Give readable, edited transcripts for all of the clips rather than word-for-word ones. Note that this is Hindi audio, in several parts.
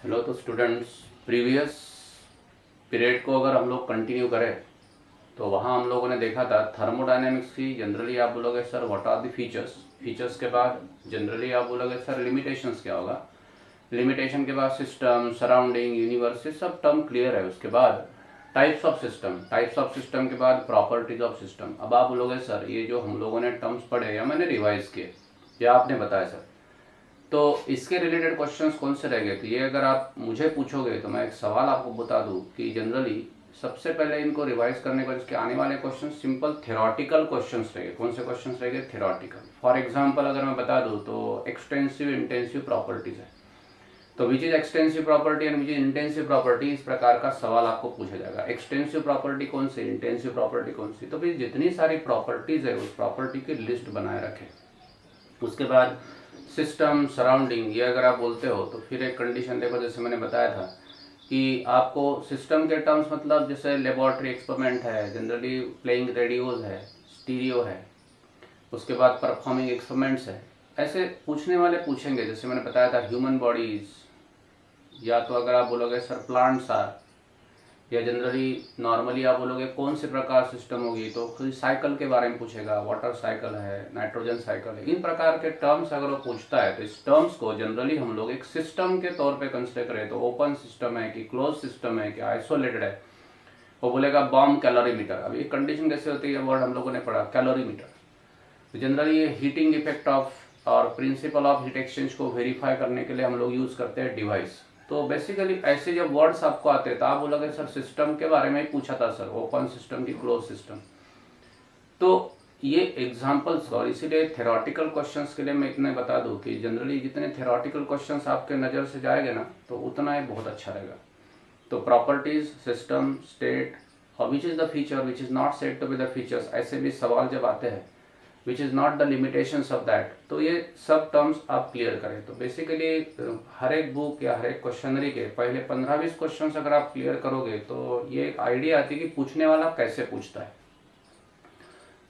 हेलो। तो स्टूडेंट्स, प्रीवियस पीरियड को अगर हम लोग कंटिन्यू करें तो वहाँ हम लोगों ने देखा था थर्मोडायनेमिक्स की। जनरली आप बोलोगे sir what are the features, features के बाद जनरली आप बोलोगे सर लिमिटेशंस क्या होगा, लिमिटेशन के बाद सिस्टम, सराउंडिंग, यूनिवर्स, ये सब टर्म क्लियर है। उसके बाद types of system, types of system के बाद प्रॉपर्टीज ऑफ सिस्टम। अब आप बोलोगे सर ये जो हम लोगों ने टर्म्स पढ़े या मैंने रिवाइज किए या आपने बताया सर, तो इसके रिलेटेड क्वेश्चंस कौन से रह गए थे, ये अगर आप मुझे पूछोगे तो मैं एक सवाल आपको बता दूं कि जनरली सबसे पहले इनको रिवाइज करने के बाद इसके आने वाले क्वेश्चन सिंपल थ्योरेटिकल क्वेश्चंस रह गए। कौन से क्वेश्चंस रह गए? थ्योरेटिकल। फॉर एग्जांपल अगर मैं बता दूं तो एक्सटेंसिव इंटेंसिव प्रॉपर्टीज है, तो which is extensive property and which is intensive property, इस प्रकार का सवाल आपको पूछा जाएगा। एक्सटेंसिव प्रॉपर्टी कौन सी, इंटेंसिव प्रॉपर्टी कौन सी, तो भाई जितनी सारी प्रॉपर्टीज है उस प्रॉपर्टी की लिस्ट बनाए रखें। उसके बाद सिस्टम, सराउंडिंग, ये अगर आप बोलते हो तो फिर एक कंडीशन देखो, जैसे मैंने बताया था कि आपको सिस्टम के टर्म्स मतलब जैसे लेबोरेटरी एक्सपेरिमेंट है, जनरली प्लेइंग रेडियोज है, स्टीरियो है, उसके बाद परफॉर्मिंग एक्सपेरिमेंट्स है, ऐसे पूछने वाले पूछेंगे। जैसे मैंने बताया था ह्यूमन बॉडीज, या तो अगर आप बोलोगे सर प्लांट्स आर, या जनरली नॉर्मली आप बोलोगे कौन से प्रकार सिस्टम होगी तो कोई साइकिल के बारे में पूछेगा, वाटर साइकिल है, नाइट्रोजन साइकिल है। इन प्रकार के टर्म्स अगर वो पूछता है तो इस टर्म्स को जनरली हम लोग एक सिस्टम के तौर पे कंसिडर करें तो ओपन सिस्टम है कि क्लोज सिस्टम है कि आइसोलेटेड है, वो बोलेगा बॉम्ब कैलोरीमीटर। अब ये कंडीशन कैसे होती है, वर्ड हम लोगों ने पढ़ा कैलोरीमीटर। तो जनरली ये हीटिंग इफेक्ट ऑफ और प्रिंसिपल ऑफ हीट एक्सचेंज को वेरीफाई करने के लिए हम लोग यूज करते हैं डिवाइस। तो बेसिकली ऐसे जब वर्ड्स आपको आते हैं तो आप बोलोगे सर सिस्टम के बारे में ही पूछा था सर, ओपन सिस्टम की क्लोज सिस्टम। तो ये एग्जांपल्स, और इसीलिए थ्योरेटिकल क्वेश्चंस के लिए मैं इतने बता दूं कि जनरली जितने थ्योरेटिकल क्वेश्चंस आपके नज़र से जाएंगे ना तो उतना ही बहुत अच्छा रहेगा। तो प्रॉपर्टीज, सिस्टम, स्टेट और which is the feature which is not said to be the features, ऐसे भी सवाल जब आते हैं which is not the limitations of that, तो ये सब टर्म्स आप क्लियर करें। तो बेसिकली हर एक बुक या हर एक क्वेश्चनरी के पहले 15-20 क्वेश्चन अगर आप क्लियर करोगे तो ये एक आइडिया आती है कि पूछने वाला कैसे पूछता है।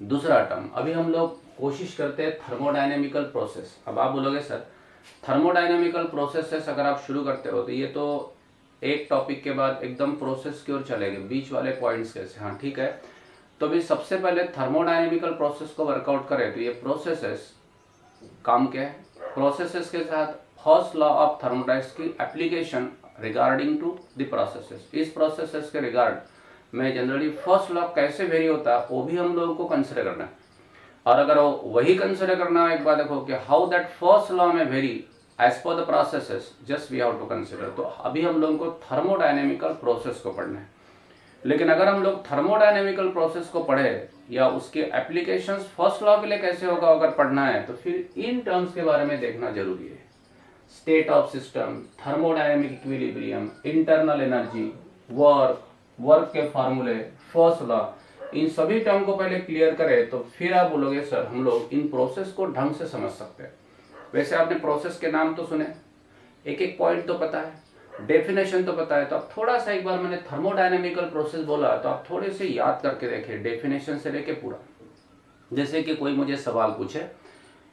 दूसरा टर्म अभी हम लोग कोशिश करते हैं थर्मोडायनेमिकल प्रोसेस। अब आप बोलोगे सर थर्मोडायनेमिकल प्रोसेसेस अगर आप शुरू करते हो तो ये तो एक टॉपिक के बाद एकदम प्रोसेस की ओर चलेंगे, बीच वाले पॉइंट्स कैसे, हाँ ठीक है। तो भी सबसे पहले थर्मोडायनेमिकल प्रोसेस को वर्कआउट करें तो ये प्रोसेसेस काम क्या है, प्रोसेसेस के साथ फर्स्ट लॉ ऑफ थर्मोडायनेमिक्स की application regarding to the processes. इस प्रोसेसेस के रिगार्ड में जनरली फर्स्ट लॉ कैसे वेरी होता है वो भी हम लोगों को कंसिडर करना है। और अगर वही कंसिडर करना है, एक बार देखो कि हाउ दैट फर्स्ट लॉ में vary as per the processes, just we have to consider. तो अभी हम लोगों को थर्मोडायनेमिकल प्रोसेस को पढ़ना है। लेकिन अगर हम लोग थर्मोडायनेमिकल प्रोसेस को पढ़े या उसके एप्लीकेशंस फर्स्ट लॉ के लिए कैसे होगा अगर पढ़ना है तो फिर इन टर्म्स के बारे में देखना जरूरी है। State of system, thermodynamic equilibrium, internal energy, work, work के फार्मूले, फर्स्ट लॉ, इन सभी टर्म को पहले क्लियर करें तो फिर आप बोलोगे सर हम लोग इन प्रोसेस को ढंग से समझ सकते हैं। वैसे आपने प्रोसेस के नाम तो सुने, एक एक पॉइंट तो पता है, डेफिनेशन तो पता है, तो आप थोड़ा सा एक बार मैंने थर्मोडायनेमिकल प्रोसेस बोला तो आप थोड़े से याद करके देखें डेफिनेशन से लेके पूरा। जैसे कि कोई मुझे सवाल पूछे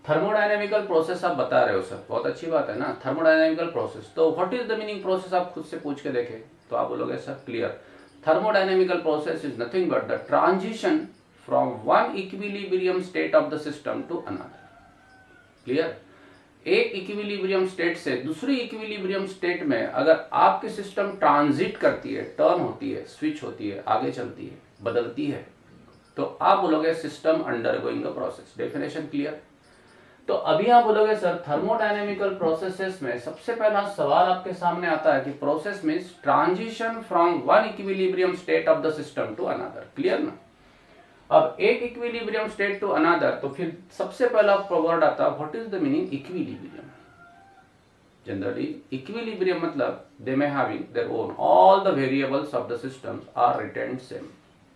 थर्मोडायनेमिकल प्रोसेस आप बता रहे हो सर, बहुत अच्छी बात है ना, थर्मोडायनेमिकल प्रोसेस, तो what is the meaning process आप खुद से पूछ के देखें तो आप बोलोगे sir clear, thermodynamical process is nothing but the transition from one equilibrium state of the system to another. Clear? एक इक्विलिब्रियम स्टेट से दूसरी इक्विलिब्रियम स्टेट में अगर आपकी सिस्टम ट्रांजिट करती है, टर्न होती है, स्विच होती है, आगे चलती है, बदलती है, तो आप बोलोगे system undergoing a process. Definition clear? तो अभी आप बोलोगे सर थर्मोडायनेमिकल प्रोसेसेस में सबसे पहला सवाल आपके सामने आता है कि process means transition from one equilibrium state of the system to another. Clear ना? अब एक इक्विलिब्रियम स्टेट टू अनदर, तो फिर सबसे पहला वर्ड आता है what is the meaning equilibrium. Generally equilibrium मतलब they may having their own all the variables of the system are retained same,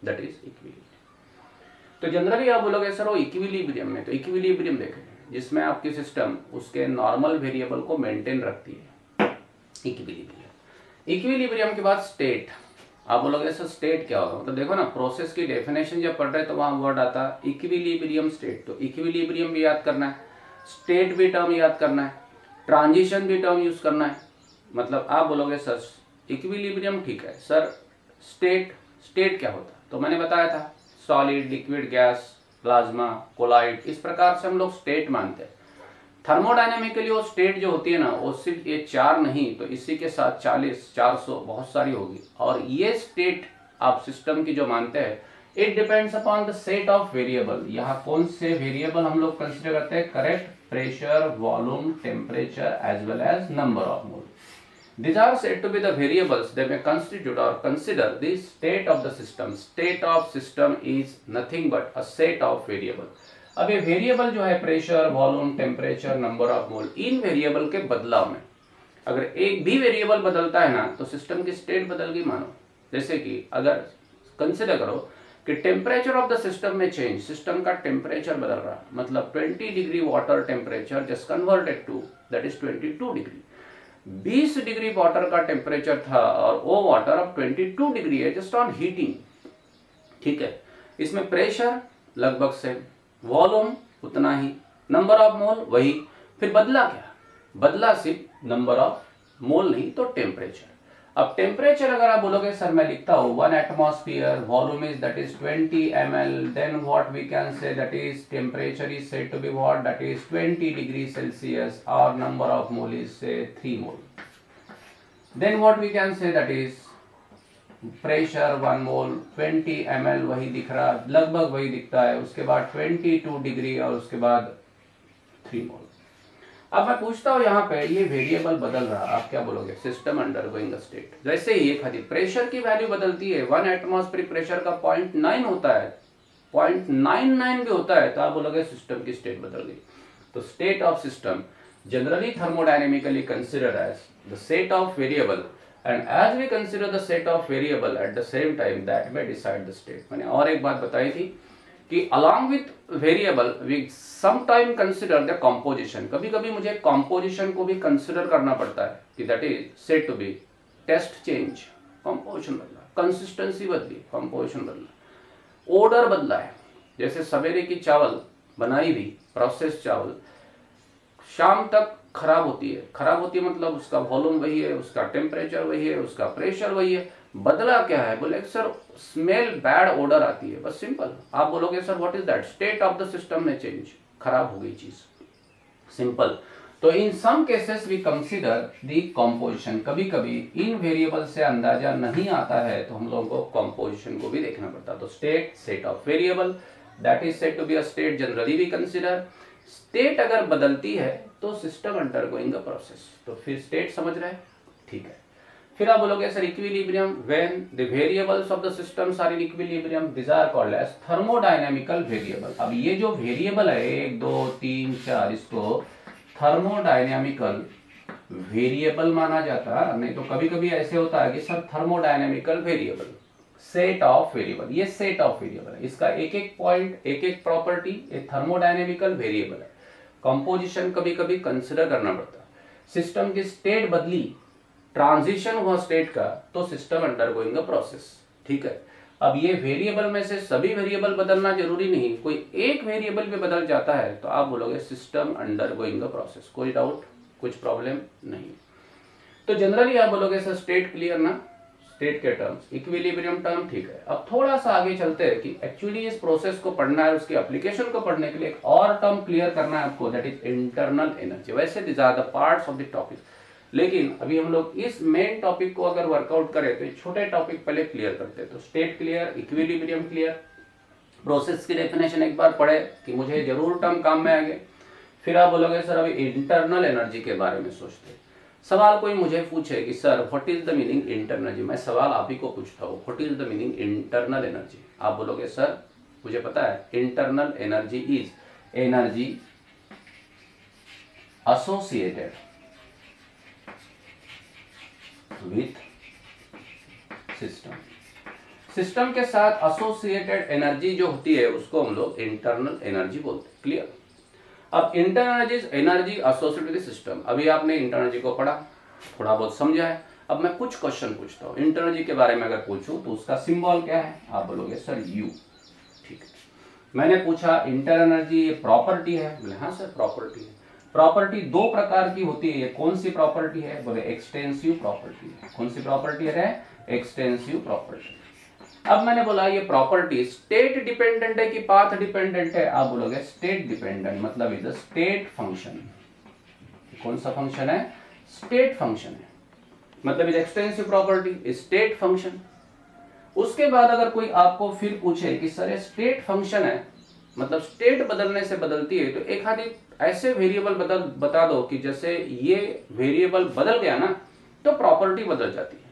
that is equilibrium. तो जनरली आप बोलोगे सर वो इक्विलिब्रियम में, तो इक्विलिब्रियम देखें जिसमें आपकी सिस्टम उसके नॉर्मल वेरिएबल को मेंटेन रखती है, इक्विलिब्रियम। इक्विलिब्रियम के बाद स्टेट, आप बोलोगे सर स्टेट क्या होगा, मतलब देखो ना प्रोसेस की डेफिनेशन जब पढ़ रहे तो वहां वर्ड आता है इक्विलिब्रियम स्टेट, तो इक्विलिब्रियम भी याद करना है, स्टेट भी टर्म याद करना है, ट्रांजिशन भी टर्म यूज करना है, मतलब आप बोलोगे सर इक्विलिब्रियम ठीक है सर, स्टेट क्या होता है? तो मैंने बताया था solid, liquid, gas, plasma, colloid, इस प्रकार से हम लोग स्टेट मानते हैं। थर्मोडायनेमिकली वो स्टेट जो होती है ना, वो सिर्फ ये 4 नहीं तो इसी के साथ 40, 400 बहुत सारी होगी। और ये स्टेट आप सिस्टम की जो मानते हैं, it depends upon the set of variable. यहाँ कौन से वेरिएबल हम लोग कंसिडर करते हैं? Correct, pressure, volume, temperature as well as number of mole. These are said to be the variables that may constitute or consider the state of the system. State of system is nothing but a set of variable. अब ये वेरिएबल जो है pressure, volume, temperature, number of mole, in variable के बदलाव में अगर एक भी वेरिएबल बदलता है ना तो सिस्टम की स्टेट बदल गई मानो। जैसे कि अगर कंसिडर करो कि टेम्परेचर ऑफ द सिस्टम में चेंज, सिस्टम का टेम्परेचर बदल रहा, मतलब 20 degree water temperature just converted to that is 22 degree. 20 degree water का टेम्परेचर था और वो वाटर अब 22 डिग्री है जस्ट ऑन हीटिंग। ठीक है, इसमें प्रेशर लगभग सेम, वॉल्यूम उतना ही, नंबर ऑफ मोल वही। फिर बदला क्या? बदला सिर्फ नंबर ऑफ मोल नहीं तो टेम्परेचर। अब टेम्परेचर अगर आप बोलोगे सर मैं लिखता हूँ 1 atmosphere, volume is that is 20 ml, then what we can say that is temperature is said to be what, that is 20 degree Celsius और number of mole is say 3 mole. Then what we can say that is pressure 1 mole, 20 ml वही दिख रहा, लगभग वही दिखता है। उसके बाद 22 डिग्री और उसके बाद 3 मोल। अब मैं पूछता हूँ यहाँ पे ये वेरिएबल बदल रहा, आप क्या बोलोगे? System undergoing a state. जैसे ही एक प्रेशर की वैल्यू बदलती है, 1 एटमॉस्फेरिक प्रेशर का 0.9 होता है, 0.99 भी होता है, तो आप बोलोगे सिस्टम की स्टेट बदल गई। तो state of system generally thermodynamically considered as the set of variable, and as we consider the set of variable at the same time that may decide the state। मैंने और एक बात बताई थी कि along with variable we sometime consider the composition। कभी कभी मुझे composition को भी consider करना पड़ता है कि that is said to be test change, composition बदला, consistency बदली, composition बदला, order बदला है। जैसे सवेरे की चावल बनाई हुई प्रोसेस चावल शाम तक खराब होती है मतलब उसका वॉल्यूम वही है, उसका टेम्परेचर वही है, उसका प्रेशर वही है, बदला क्या है? बोले सर स्मेल बैड ऑर्डर आती है, बस सिंपल। आप बोलोगे sir what is that? State of the system में चेंज, खराब हो गई चीज, सिंपल। तो in some cases we consider the composition. कभी कभी इन वेरिएबल से अंदाजा नहीं आता है तो हम लोगों को कंपोजिशन को भी देखना पड़ता है। तो state, set of variable that is said to be a state, generally we consider. State अगर बदलती है तो सिस्टम अंडरगोइंग अ प्रोसेस। तो फिर स्टेट समझ रहे हैं? ठीक है। फिर आप बोलोगे sir equilibrium, when the variables of the systems are in equilibrium this are called as thermodynamical variable. अब ये जो वेरिएबल है 1 2 3 4, इसको थर्मोडायनेमिकल वेरिएबल माना जाता है। नहीं तो कभी कभी ऐसे होता है कि sir thermodynamical variable, set of variable, ये सेट ऑफ वेरिएबल है, इसका एक एक पॉइंट, एक एक प्रॉपर्टी ये थर्मोडायनेमिकल वेरिएबल है। कंपोजिशन कभी कभी कंसिडर करना पड़ता है। सिस्टम की स्टेट बदली, ट्रांजिशन हुआ स्टेट का, तो सिस्टम अंडरगोइंग अ प्रोसेस। ठीक है। अब ये वेरिएबल में से सभी वेरिएबल बदलना जरूरी नहीं, कोई एक वेरिएबल भी बदल जाता है तो आप बोलोगे सिस्टम अंडरगोइंग अ प्रोसेस। कोई डाउट, कुछ प्रॉब्लम नहीं। तो जनरली आप बोलोगे सर स्टेट क्लियर ना, स्टेट के टर्म्स, इक्विलिब्रियम टर्म ठीक है। अब थोड़ा सा आगे चलते हैं कि एक्चुअली इस प्रोसेस को पढ़ना है, उसकी एप्लीकेशन को पढ़ने के लिए एक और टर्म क्लियर करना है आपको, दैट इज इंटरनल एनर्जी। वैसे this are the parts of the topic, लेकिन अभी हम लोग इस मेन टॉपिक को अगर वर्कआउट करें तो छोटे टॉपिक पहले क्लियर करते हैं। तो state clear, equilibrium clear, process की डेफिनेशन एक बार पढ़े कि मुझे जरूर टर्म काम में आएंगे। फिर आप बोलोगे सर अभी इंटरनल एनर्जी के बारे में सोचते हैं। सवाल कोई मुझे पूछे कि sir what is the meaning internal energy, मैं सवाल आप ही को पूछता हूँ what is the meaning internal energy. आप बोलोगे सर मुझे पता है, internal energy is energy associated with system. System के साथ एसोसिएटेड एनर्जी जो होती है उसको हम लोग इंटरनल एनर्जी बोलते हैं। क्लियर। अब internal energy is energy associated with system. अभी आपने इंटरनल एनर्जी को पढ़ा, थोड़ा बहुत समझा है। अब मैं कुछ क्वेश्चन पूछता हूँ इंटरनल एनर्जी के बारे में। अगर पूछूं तो उसका सिंबल क्या है? आप बोलोगे सर यू। ठीक है। मैंने पूछा इंटरनल एनर्जी प्रॉपर्टी है, बोले हाँ सर प्रॉपर्टी है। प्रॉपर्टी दो प्रकार की होती है। ये कौन सी प्रॉपर्टी है? बोले एक्सटेंसिव प्रॉपर्टी है। कौन सी प्रॉपर्टी है? Extensive property. अब मैंने बोला ये प्रॉपर्टी स्टेट डिपेंडेंट है कि पाथ डिपेंडेंट है? आप बोलोगे स्टेट डिपेंडेंट, मतलब इज अ स्टेट फंक्शन। कौन सा फंक्शन है? स्टेट फंक्शन है, मतलब is extensive property state function. उसके बाद अगर कोई आपको फिर पूछे कि सर ये स्टेट फंक्शन है, मतलब स्टेट बदलने से बदलती है, तो एक आधी ऐसे वेरिएबल बता दो कि जैसे ये वेरिएबल बदल गया ना तो प्रॉपर्टी बदल जाती है।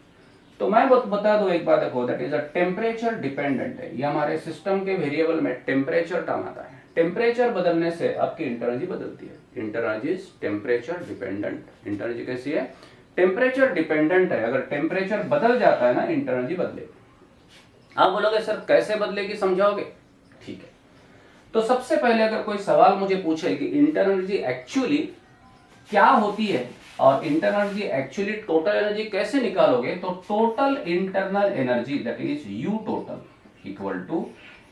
तो मैं बता दूं एक बात, देखो that is a temperature dependent है। ये हमारे सिस्टम के वेरिएबल में टेम्परेचर टर्म आता है। टेम्परेचर बदलने से आपकी इंटरनर्जी बदलती है। इंटरनर्जी इज टेम्परेचर डिपेंडेंट। इंटरनर्जी कैसी है? टेम्परेचर डिपेंडेंट है। अगर टेम्परेचर बदल जाता है ना, इंटरनर्जी बदलेगी। आप बोलोगे सर कैसे बदलेगी, समझाओगे? ठीक है, तो सबसे पहले अगर कोई सवाल मुझे पूछे कि इंटरनर्जी एक्चुअली क्या होती है और इंटरनर्जी एक्चुअली टोटल एनर्जी कैसे निकालोगे, तो total internal energy that is U total equal to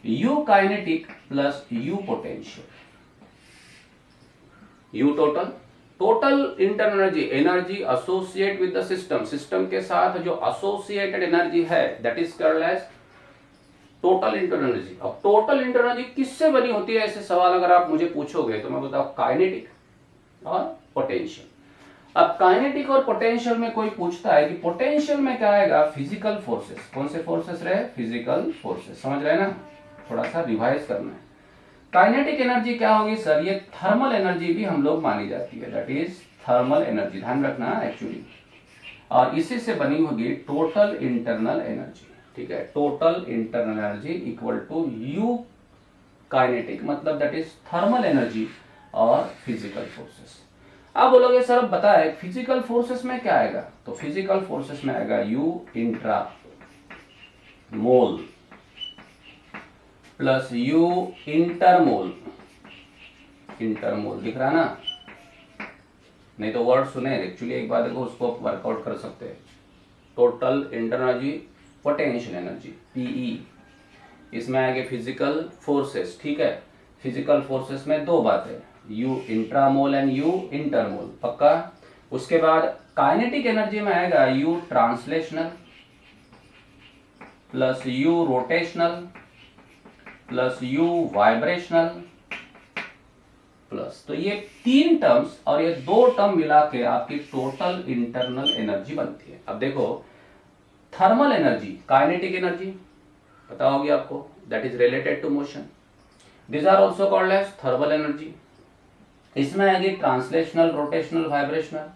U kinetic plus U potential. U total, total internal energy, energy associate with the system, system के साथ जो एसोसिएटेड एनर्जी है that is called as total internal energy. अब टोटल इंटरनल एनर्जी किससे बनी होती है, ऐसे सवाल अगर आप मुझे पूछोगे तो मैं बताऊं काइनेटिक और पोटेंशियल। अब काइनेटिक और पोटेंशियल में कोई पूछता है कि पोटेंशियल में क्या आएगा? Physical forces. कौन से फोर्सेस रहे? Physical forces. समझ रहे हैं ना? थोड़ा सा रिवाइज करना है। काइनेटिक एनर्जी क्या होगी सर? ये थर्मल एनर्जी भी हम लोग मानी जाती है, दैट इज थर्मल एनर्जी, ध्यान रखना एक्चुअली। और इसी से बनी होगी टोटल इंटरनल एनर्जी। ठीक है, total internal energy equal to U kinetic, मतलब दैट इज थर्मल एनर्जी और फिजिकल फोर्सेस। आप बोलोगे सर अब बताए फिजिकल फोर्सेस में क्या आएगा, तो फिजिकल फोर्सेस में आएगा U intra mole plus U intermole. Intermole दिख रहा ना? नहीं तो वर्ड सुने एक्चुअली, एक बार देखो उसको वर्कआउट कर सकते हैं। Total internal energy, potential energy PE, इसमें आएंगे फिजिकल फोर्सेस। ठीक है, फिजिकल फोर्सेस में दो बातें, यू इंट्रामोल एंड यू इंटरमोल, पक्का। उसके बाद काइनेटिक एनर्जी में आएगा you translational plus you rotational plus you vibrational plus, तो ये तीन टर्म्स और ये दो टर्म मिला के आपकी टोटल इंटरनल एनर्जी बनती है। अब देखो थर्मल एनर्जी, काइनेटिक एनर्जी पता होगी आपको, that is related to motion, this are also called as thermal energy. इसमें आएगी ट्रांसलेशनल, रोटेशनल, वाइब्रेशनल।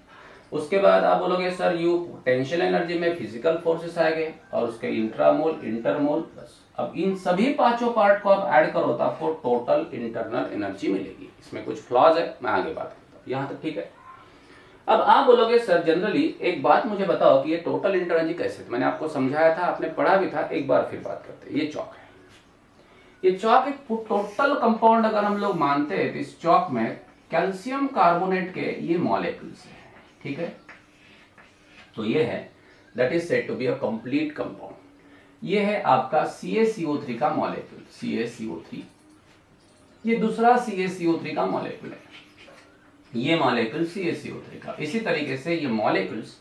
उसके बाद आप बोलोगे सर यू पोटेंशियल एनर्जी में फिजिकल फोर्सेस आएंगे और उसके इंट्रामोल, इंटरमोल प्लस। अब इन सभी पांचों पार्ट को आप ऐड करो तो आपको टोटल इंटरनल एनर्जी मिलेगी। इसमें कुछ फ्लॉज है, मैं आगे बात करता हूँ, यहां तक ठीक है। अब आप बोलोगे सर जनरली एक बात मुझे बताओ कि ये टोटल इंटरनल एनर्जी कैसे, तो मैंने आपको समझाया था, आपने पढ़ा भी था, एक बार फिर बात करते हैं। ये चौक है, ये चौक एक टोटल कंपाउंड अगर हम लोग मानते हैं तो इस चौक में कैल्शियम कार्बोनेट के ये मॉलिक्यूल्स हैं। ठीक है, तो ये है that is said to be a complete compound. ये है आपका CaCO3 का मॉलिक्यूल, CaCO3। ये दूसरा CaCO3 का मॉलिक्यूल है, ये मॉलिक्यूल CaCO3 का। इसी तरीके से ये मॉलिक्यूल्स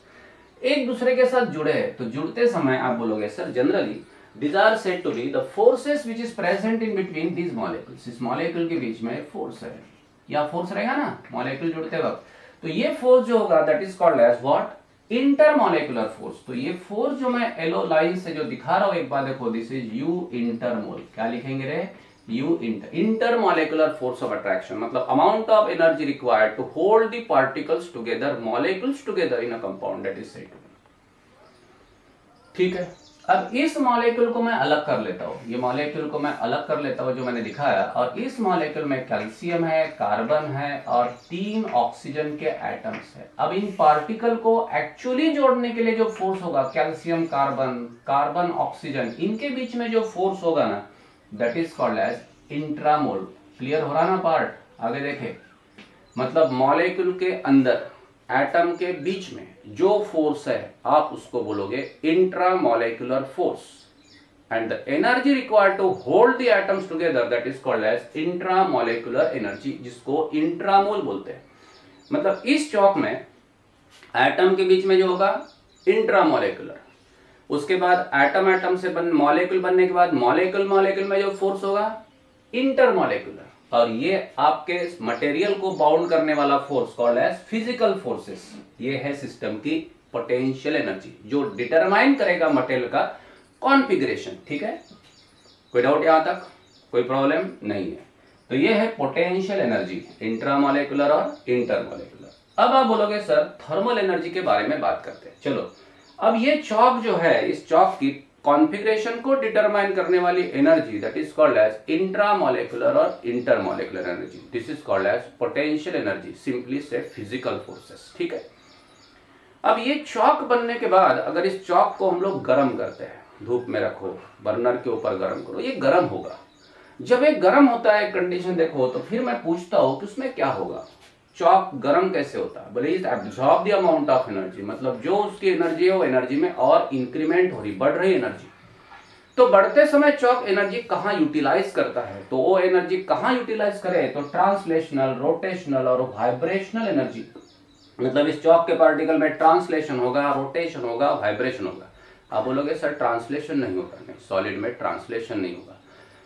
एक दूसरे के साथ जुड़े हैं, तो जुड़ते समय आप बोलोगे sir generally these are said to be the forces which is present in between these molecules। इस मॉलिक्यूल के बीच में फोर्स है, या फोर्स रहेगा ना मॉलिक्यूल जुड़ते वक्त, तो ये फोर्स जो होगा that is called as what? Intermolecular force. तो ये फोर्स जो मैं येलो लाइन से जो दिखा रहा हूं, एक बार देखो, दिस इज यू इंटरमोल। क्या लिखेंगे रे? U intermolecular force of attraction, मतलब amount of energy required to hold the particles together, molecules together in a compound, that is said to be. ठीक है, अब इस मॉलिक्यूल को मैं अलग कर लेता हूं, ये मॉलिक्यूल को मैं अलग कर लेता हूं जो मैंने दिखाया, और इस मॉलिक्यूल में कैल्शियम है, कार्बन है और 3 ऑक्सीजन के एटम्स है। अब इन पार्टिकल को एक्चुअली जोड़ने के लिए जो फोर्स होगा, कैल्शियम कार्बन, कार्बन ऑक्सीजन, इनके बीच में जो फोर्स होगा ना that is called as intramole. Clear हो रहा ना पार्ट? आगे देखे, मतलब मॉलिक्यूल के अंदर एटम के बीच में जो फोर्स है आप उसको बोलोगे intramolecular force, and the energy required to hold the atoms together that is called as intramolecular energy, जिसको इंट्रामोल बोलते हैं। मतलब इस चौक में एटम के बीच में जो होगा इंट्रामोलेकुलर, उसके बाद एटम एटम से मॉलिक्यूल बनने के बाद मॉलिक्यूल मॉलिक्यूल में जो फोर्स होगा इंटरमॉलिक्यूलर, और ये आपके मटेरियल को बाउंड करने वाला force called as physical forces. ये है सिस्टम की पोटेंशियल एनर्जी जो डिटरमाइन करेगा मटेरियल का कॉन्फ़िगरेशन। ठीक है, कोई डाउट यहां तक? कोई प्रॉब्लम नहीं है। तो ये है पोटेंशियल एनर्जी, इंट्रामोलेकुलर और इंटरमोलेकुलर। अब आप बोलोगे सर थर्मल एनर्जी के बारे में बात करते हैं। चलो, अब ये चौक जो है, इस चौक की कॉन्फ़िगरेशन को डिटरमाइन करने वाली energy that is called as intramolecular और intermolecular energy. This is called as potential energy, simply से फिजिकल फोर्सेस। ठीक है, अब ये चौक बनने के बाद अगर इस चौक को हम लोग गर्म करते हैं, धूप में रखो, बर्नर के ऊपर गर्म करो, ये गर्म होगा। जब ये गर्म होता है कंडीशन देखो, तो फिर मैं पूछता हूं कि उसमें क्या होगा, चौक गर्म कैसे होता है? बोले is absorb the amount of energy, मतलब जो उसकी एनर्जी है वो एनर्जी में और इंक्रीमेंट हो रही, बढ़ रही एनर्जी। तो बढ़ते समय चौक एनर्जी कहाँ यूटिलाइज करता है? तो वो एनर्जी कहाँ यूटिलाइज करे? तो ट्रांसलेशनल, रोटेशनल और वाइब्रेशनल एनर्जी। मतलब इस चौक के पार्टिकल में ट्रांसलेशन होगा, रोटेशन होगा, वाइब्रेशन होगा। आप बोलोगे सर ट्रांसलेशन नहीं होगा। नहीं, सॉलिड में ट्रांसलेशन नहीं होगा।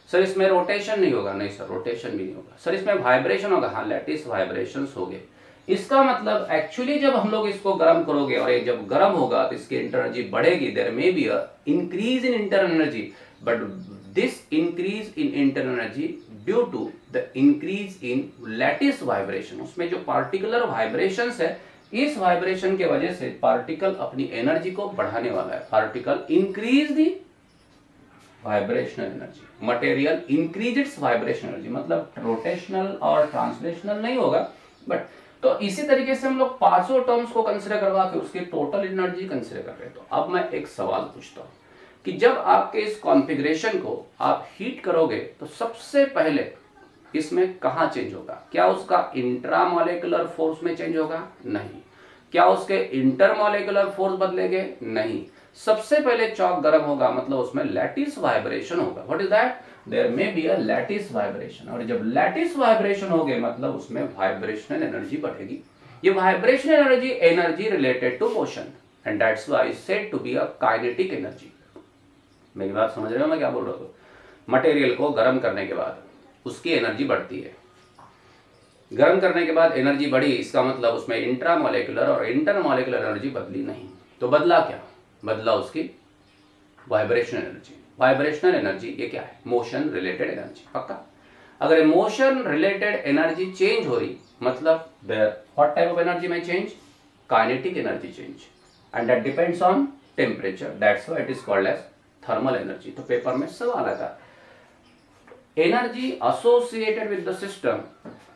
सर इसमें रोटेशन नहीं होगा। नहीं सर, रोटेशन भी नहीं होगा। सर इसमें वाइब्रेशन होगा। हाँ, लैटिस वाइब्रेशंस हो गए। इसका मतलब एक्चुअली जब हम लोग इसको गर्म करोगे और ये जब गर्म होगा तो इसकी इंटर एनर्जी बढ़ेगी। There may be a increase in inter energy, but this increase in inter energy due to the increase in lattice vibration. उसमें जो पार्टिकुलर वाइब्रेशंस है, इस वाइब्रेशन के वजह से पार्टिकल अपनी एनर्जी को बढ़ाने वाला है। Particle increase the vibrational energy, material increase its vibrational energy. मतलब रोटेशनल और ट्रांसलेशनल नहीं होगा, बट तो इसी तरीके से हम लोग पांचों टर्म्स को कंसीडर करवा के उसकी टोटल एनर्जी कंसीडर कर रहे हैं। तो अब मैं एक सवाल पूछता हूं कि जब आपके इस कॉन्फ़िगरेशन को आप हीट करोगे तो सबसे पहले इसमें कहां चेंज होगा? क्या उसका इंट्रामोलेकुलर फोर्स में चेंज होगा? नहीं। क्या उसके इंटरमोलेकुलर फोर्स बदलेंगे? नहीं। सबसे पहले चौक गर्म होगा, मतलब उसमें लैटिस वाइब्रेशन होगा। What is that? There may be a lattice vibration. और जब लैटिस वाइब्रेशन होगे मतलब उसमें वाइब्रेशनल एनर्जी बढ़ेगी। ये vibrational energy, energy related to motion, and that's why said to be a kinetic energy. मेरी बात समझ रहे हो मैं क्या बोल रहा हूँ? मटेरियल को गर्म करने के बाद उसकी एनर्जी बढ़ती है। गर्म करने के बाद एनर्जी बढ़ी, इसका मतलब उसमें इंट्रामोलेकुलर और इंटरमोलेकुलर एनर्जी बदली नहीं। तो बदला क्या? बदला उसकी वाइब्रेशनल एनर्जी। वाइब्रेशनल एनर्जी ये क्या है? Motion related energy. पक्का? अगर मोशन रिलेटेड एनर्जी चेंज हो रही, मतलब व्हाट टाइप ऑफ एनर्जी में change? Kinetic energy change, and that depends on temperature. That's why it is called as thermal energy. तो पेपर में सवाल आता, energy associated with the system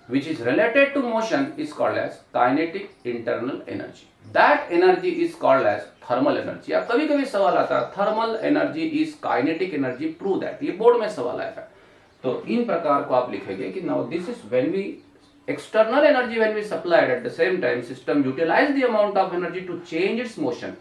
which is related to motion is called as kinetic internal energy. That energy is called as thermal energy. अब कभी कभी सवाल आता है thermal energy is kinetic energy, prove that. ये बोर्ड में सवाल आया था। तो इन प्रकार को आप लिखेंगे कि now this is when we external energy when we supplied at the same time system utilize the amount of energy to change its motion.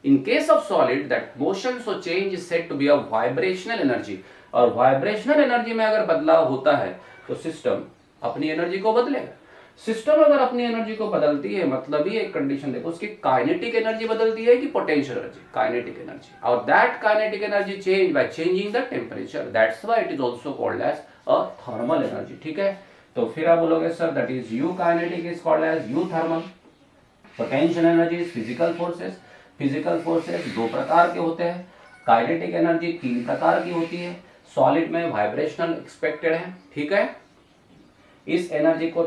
In case of solid, that motion so change is said to be a vibrational energy. और vibrational energy में अगर बदलाव होता है तो सिस्टम अपनी एनर्जी को बदलेगा। सिस्टम अगर अपनी एनर्जी को बदलती है, मतलब ही एक कंडीशन देखो, उसकी काइनेटिक एनर्जी बदलती है कि पोटेंशियल एनर्जी? Kinetic energy. और that kinetic energy change by changing the temperature. That's why it is also called as a thermal energy. ठीक है, तो फिर आप बोलोगे sir that is U kinetic is called as U thermal. Potential energy is physical forces. Physical forces दो प्रकार के होते हैं, काइनेटिक एनर्जी तीन प्रकार की होती है। सॉलिड में वाइब्रेशनल एक्सपेक्टेड है। ठीक है, इस एनर्जी को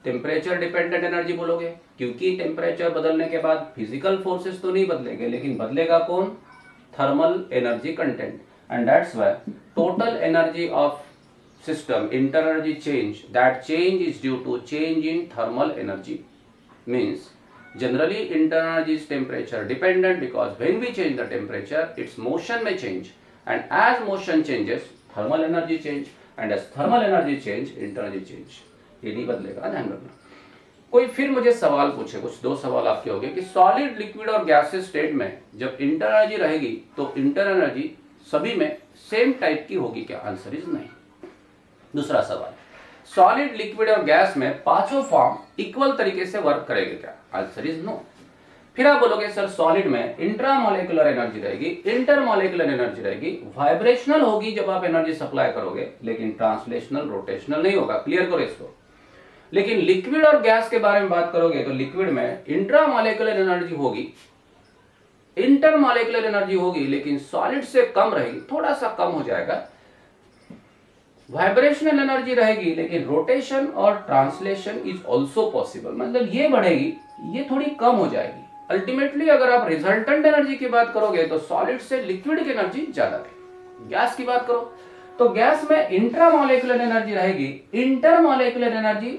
टेम्परेचर डिपेंडेंट एनर्जी बोलोगे, क्योंकि टेम्परेचर बदलने के बाद फिजिकल फोर्सेस तो नहीं बदलेंगे, लेकिन बदलेगा कौन? Thermal energy content. And that's why total energy of system inter energy change, that change is due to change in thermal energy. Means generally inter energy is temperature dependent, because when we change the temperature its motion में change, and as motion changes thermal energy change, and as thermal energy change inter energy change. ये नहीं बदलेगा, ध्यान रखना। कोई फिर मुझे सवाल पूछे, कुछ दो सवाल आपके होंगे कि सॉलिड, लिक्विड और गैसेस स्टेट में जब इंटर एनर्जी रहेगी तो इंटर एनर्जी सभी में सेम टाइप की होगी क्या? आंसर इज नहीं। दूसरा सवाल, सॉलिड, लिक्विड और गैस में पांचों फॉर्म इक्वल तरीके से वर्क करेगी क्या? Answer is no. फिर आप बोलोगे सर सॉलिड में इंट्रामोलेकुलर एनर्जी रहेगी, इंटरमोलेकुलर एनर्जी रहेगी, वाइब्रेशनल होगी जब आप एनर्जी सप्लाई करोगे, लेकिन ट्रांसलेशनल रोटेशनल नहीं होगा। क्लियर करो इसको। लेकिन लिक्विड और गैस के बारे में बात करोगे तो लिक्विड में इंट्रामोलेकुलर एनर्जी होगी, इंटरमोलेकुलर एनर्जी होगी, लेकिन सॉलिड से कम रहेगी, थोड़ा सा कम हो जाएगा। वाइब्रेशनल एनर्जी रहेगी, लेकिन रोटेशन और ट्रांसलेशन इज ऑल्सो पॉसिबल, मतलब ये बढ़ेगी, ये थोड़ी कम हो जाएगी। अल्टीमेटली अगर आप रिजल्टेंट एनर्जी की बात करोगे तो सॉलिड से लिक्विड की एनर्जी ज्यादा रहेगी। गैस की बात करो तो गैस में इंट्रामोलेकुलर एनर्जी रहेगी, इंटरमोलेकुलर एनर्जी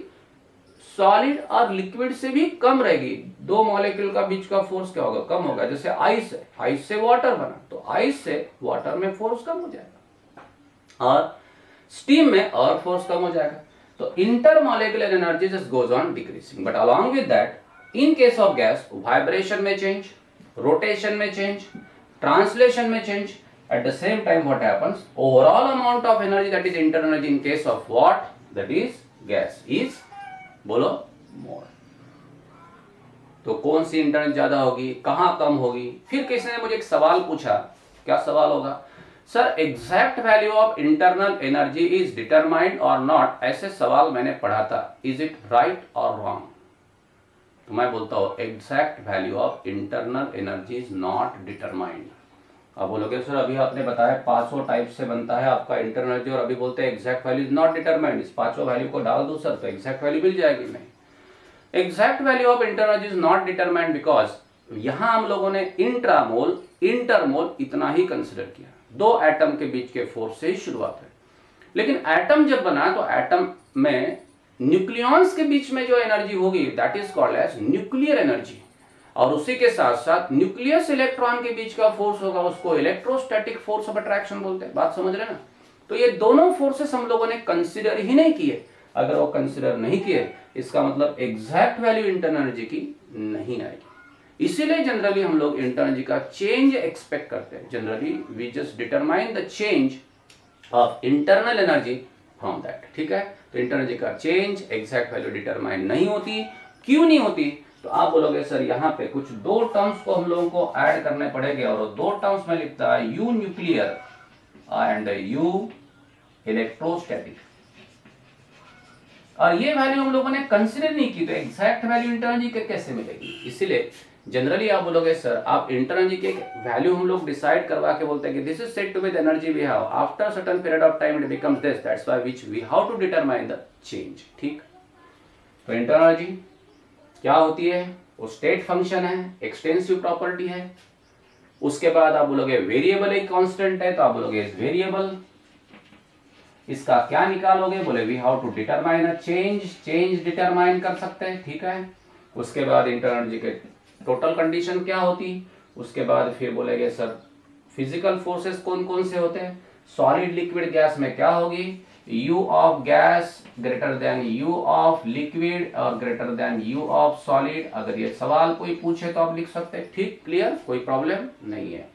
सॉलिड और लिक्विड से भी कम रहेगी। दो मॉलिक्यूल का बीच का फोर्स क्या होगा? कम होगा। जैसे आइस है, आइस से वाटर बना, तो आइस से वाटर में फोर्स कम हो जाएगा, और स्टीम में और फोर्स कम हो जाएगा। तो intermolecular energy just goes on decreasing, but along with that in case of gas vibration में चेंज, रोटेशन में चेंज, ट्रांसलेशन में change, at the same time what happens, overall amount of energy, that is internal energy in case of what, that is gas, is बोलो more। तो कौन सी इंटरनल ज्यादा होगी, कहां कम होगी? फिर किसी ने मुझे एक सवाल पूछा, क्या सवाल होगा? Sir exact value of internal energy is determined और नॉट, ऐसे सवाल मैंने पढ़ा था, इज इट राइट और रॉन्ग? तो मैं बोलता हूं exact value of internal energy is not determined. अब बोलोगे सर अभी आपने बताया 500 टाइप से बनता है आपका इंटरनल एनर्जी, और अभी बोलते हैं exact value is not determined, इस 500 वैल्यू को डाल दो सर तो एग्जैक्ट वैल्यू मिल जाएगी। नहीं, exact value of internal energy is not determined because यहां हम लोगों ने इंट्रामोल इंटरमोल इतना ही कंसिडर किया, दो एटम के बीच के फोर्स से ही शुरुआत है। लेकिन एटम जब बना तो एटम में न्यूक्लियॉन्स के बीच में जो एनर्जी होगी that is called as nuclear energy, और उसी के साथ साथ न्यूक्लियस इलेक्ट्रॉन के बीच का फोर्स होगा, उसको इलेक्ट्रोस्टैटिक फोर्स ऑफ अट्रैक्शन बोलते हैं। बात समझ रहे ना? तो ये दोनों फोर्सेस हम लोगों ने कंसीडर ही नहीं किए। अगर वो कंसीडर नहीं किए इसका मतलब एग्जैक्ट वैल्यू इंटरनल एनर्जी की नहीं आएगी। इसीलिए जनरली हम लोग इंटरनल एनर्जी का चेंज एक्सपेक्ट करते हैं। Generally we just determine the change of internal energy from that. ठीक है, तो इंटरनल एनर्जी का चेंज एग्जैक्ट वैल्यू डिटरमाइन नहीं होती। क्यों नहीं होती? तो आप बोलोगे सर यहाँ पे कुछ दो टर्म्स को हम लोगों को ऐड करने पड़ेंगे, और दो टर्म्स में लिखता है you nuclear and you electrostatic, और ये वैल्यू हम लोगों ने कंसीडर नहीं की, तो एग्जैक्ट वैल्यू इंटरनल एनर्जी के कैसे मिलेगी? इसीलिए जनरली आप बोलोगे सर आप इंटरनल एनर्जी के वैल्यू हम लोग डिसाइड करवा के बोलते हैं कि this is said to be the energy we have after certain period of time it becomes this, that's why which we how to determine the change. ठीक, तो इंटरनल एनर्जी क्या होती है? वो स्टेट फंक्शन है, एक्सटेंसिव प्रॉपर्टी है। उसके बाद आप बोलोगे वेरिएबल एक कांस्टेंट है, तो आप बोलोगे इज वेरिएबल। इसका क्या निकालोगे? बोले we how to determine a change, change determine कर सकते हैं। ठीक है, उसके बाद इंटरनल एनर्जी के टोटल कंडीशन क्या होती, उसके बाद फिर बोलेगे सर फिजिकल फोर्सेस कौन कौन से होते हैं, सॉलिड लिक्विड गैस में क्या होगी, U of gas greater than U of liquid और greater than U of solid. अगर ये सवाल कोई पूछे तो आप लिख सकते हैं। ठीक, क्लियर, कोई प्रॉब्लम नहीं है।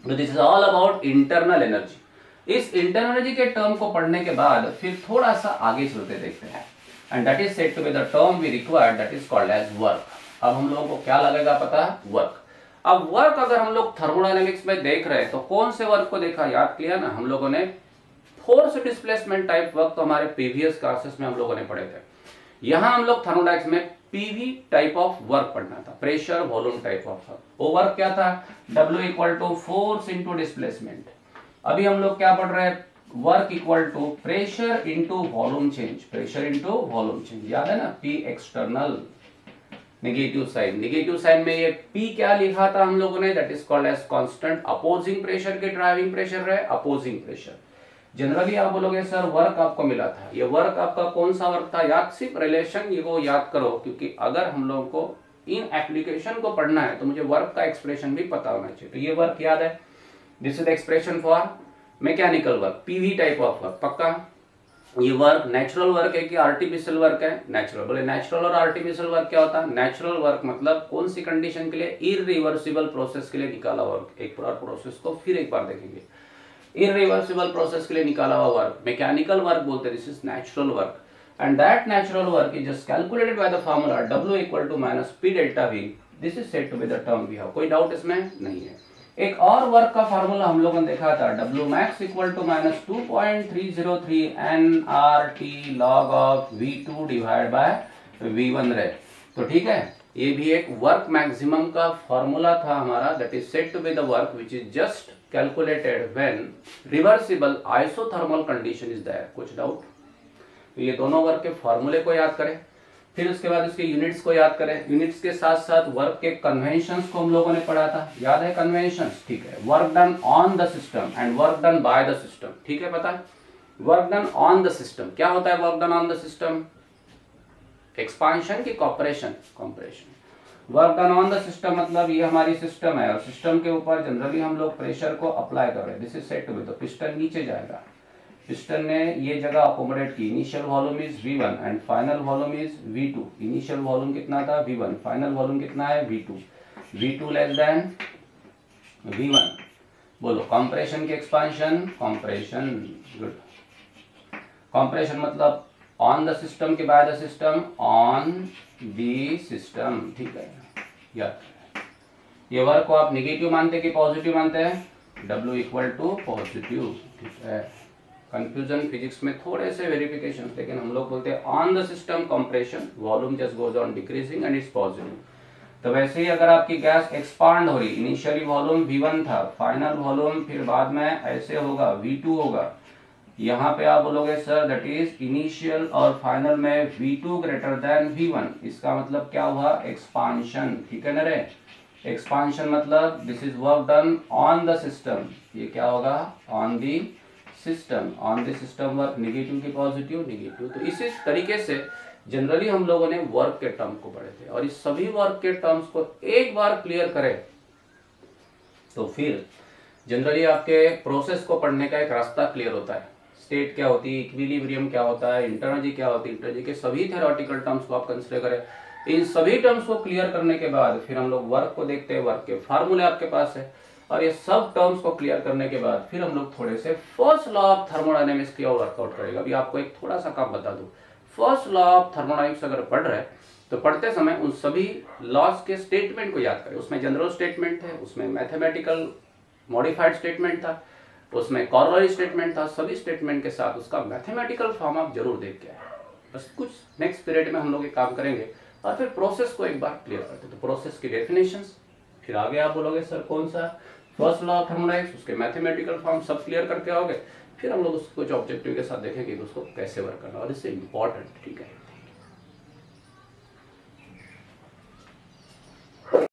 तो this is all about internal energy. इस इंटरनल एनर्जी के टर्म को पढ़ने के बाद फिर थोड़ा सा आगे चलते देखते हैं, and that is said to be the term we required, that is called as work. अब हम लोगों को क्या लगेगा पता है? वर्क। अब वर्क अगर हम लोग थर्मोडायनेमिक्स में देख रहे हैं तो कौन से वर्क को देखा, याद किया ना हम लोगों ने? फोर्स डिस्प्लेसमेंट टाइप वर्क तो हमारे प्रीवियस क्लासेस में हम लोगों ने पढ़े थे। यहां हम लोग थर्मोडायनेमिक्स में पीवी टाइप ऑफ वर्क पढ़ना था, pressure volume type of work. वो वर्क क्या था? W equal to force into displacement. अभी हम लोग क्या पढ़ रहे हैं? Work equal to pressure into volume change, pressure into volume change. याद है ना? P external, negative sign, negative sign में ये P क्या लिखा था हम लोगों ने? That is called as constant opposing pressure के ड्राइविंग प्रेशर रहे अपोजिंग प्रेशर। जनरली आप बोलोगे सर वर्क आपको मिला था, ये वर्क आपका कौन सा वर्क था? याद, सिर्फ रिलेशन ये को याद करो, क्योंकि अगर हम लोगों को इन एप्लीकेशन को पढ़ना है तो मुझे वर्क का एक्सप्रेशन भी पता होना चाहिए। तो ये वर्क याद है, this is the expression for mechanical work, PV type of work. पक्का? ये वर्क नेचुरल वर्क है कि आर्टिफिशियल वर्क है? नेचुरल। बोले नेचुरल और आर्टिफिशियल वर्क क्या होता है? नेचुरल वर्क मतलब कौन सी कंडीशन के लिए? इरिवर्सिबल प्रोसेस के लिए निकाला वर्क। एक पूरा प्रोसेस को फिर एक बार देखेंगे, इरिवर्सिबल प्रोसेस के लिए निकाला हुआ वर्क मैकेनिकल वर्क बोलते हैं, this is natural work. and that natural work is just calculated by the formula W equal to minus P delta V. This is said to be the term we have. कोई डाउट इसमें नहीं है. एक और वर्क का फार्मूला हम लोगों ने देखा था, W max equal to minus 2.303 nRT log of V2 divide by V1 रे. तो ठीक है, ये भी एक वर्क मैक्सिमम का फॉर्मूला था हमारा. That is said to be the work which is just calculated when reversible isothermal condition is there. कुछ डाउट? तो ये दोनों वर्क के फॉर्मूले को याद करें, फिर उसके बाद उसके यूनिट्स को याद करें. यूनिट्स के साथ साथ वर्क के कन्वेंशंस को हम लोगों ने पढ़ा था, याद है कन्वेंशंस? ठीक है. Work done on the system and work done by the system. ठीक है, पता है? Work done on the system क्या होता है? Work done on the system expansion की cooperation, compression. Work done on the system मतलब ये हमारी सिस्टम है और सिस्टम के ऊपर जनरली हम लोग प्रेशर को अप्लाई कर रहे हैं. This is set to be. तो पिस्टन नीचे जाएगा, पिस्टन ने ये जगह अकोमोडेट की. Initial volume is V1 and final volume is V2. Initial volume कितना था? V1. फाइनल वॉल्यूम कितना है? V2. V2 less than V1. बोलो कंप्रेशन की एक्सपांशन, कंप्रेशन. गुड. कंप्रेशन मतलब ऑन द सिस्टम के bye the system, on the system. ठीक है, याद. ये वर्क को आप नेगेटिव मानते कि पॉजिटिव मानते हैं? W equal to positive. ठीक है. कंफ्यूजन फिजिक्स में थोड़े से वेरिफिकेशन, लेकिन हम लोग बोलते हैं on the system compression volume just goes on decreasing and it's positive. तो वैसे ही अगर आपकी गैस एक्सपांड हो रही, इनिशियली वॉल्यूम V1 था, फाइनल वॉल्यूम फिर बाद में ऐसे होगा V2 होगा. यहाँ पे आप बोलोगे सर दैट इज इनिशियल और फाइनल में V2 ग्रेटर देन V1. इसका मतलब क्या हुआ? एक्सपांशन. ठीक है ना रे? एक्सपांशन मतलब this is work done on the system. ये क्या होगा? On the system. On the system work negative की पॉजिटिव, नेगेटिव. तो इसी तरीके से जनरली हम लोगों ने वर्क के टर्म को पढ़े थे और इस सभी वर्क के टर्म्स को एक बार क्लियर करें तो फिर जनरली आपके प्रोसेस को पढ़ने का एक रास्ता क्लियर होता है. स्टेट क्या होती है, इक्विलिब्रियम क्या होता है, इंटरनर्जी क्या होती है, इंटरनर्जी के सभी थ्योरेटिकल टर्म्स को आप कंसीडर करें. इन सभी टर्म्स को क्लियर करने के बाद फिर हम लोग वर्क को देखते हैं. वर्क के फार्मूले आपके पास है और ये सब टर्म्स को क्लियर करने के बाद फिर हम लोग थोड़े से फर्स्ट लॉ ऑफ थर्मोडायनेमिक्स की और वर्कआउट करेगा. अभी आपको एक थोड़ा सा काम बता दूं. फर्स्ट लॉ ऑफ थर्मोडायनेमिक्स अगर पढ़ रहे तो पढ़ते समय उन सभी लॉज के स्टेटमेंट को याद करें. उसमें जनरल स्टेटमेंट थे, उसमें मैथमेटिकल मॉडिफाइड स्टेटमेंट था, उसमें कॉरोलरी स्टेटमेंट था. सभी स्टेटमेंट के साथ उसका मैथमेटिकल फॉर्म आप जरूर देख के आए. बस कुछ नेक्स्ट पीरियड में हम लोग ये काम करेंगे और फिर प्रोसेस को एक बार क्लियर करते. तो प्रोसेस की डेफिनेशंस, फिर आगे आप बोलोगे सर कौन सा? फर्स्ट लॉ ऑफ थर्मोडायनेमिक्स, उसके मैथमेटिकल फॉर्म सब क्लियर करके आओगे. फिर हम लोग उसको कुछ ऑब्जेक्टिव के साथ देखेंगे कि उसको कैसे वर्क करना, और इससे इंपॉर्टेंट. ठीक है.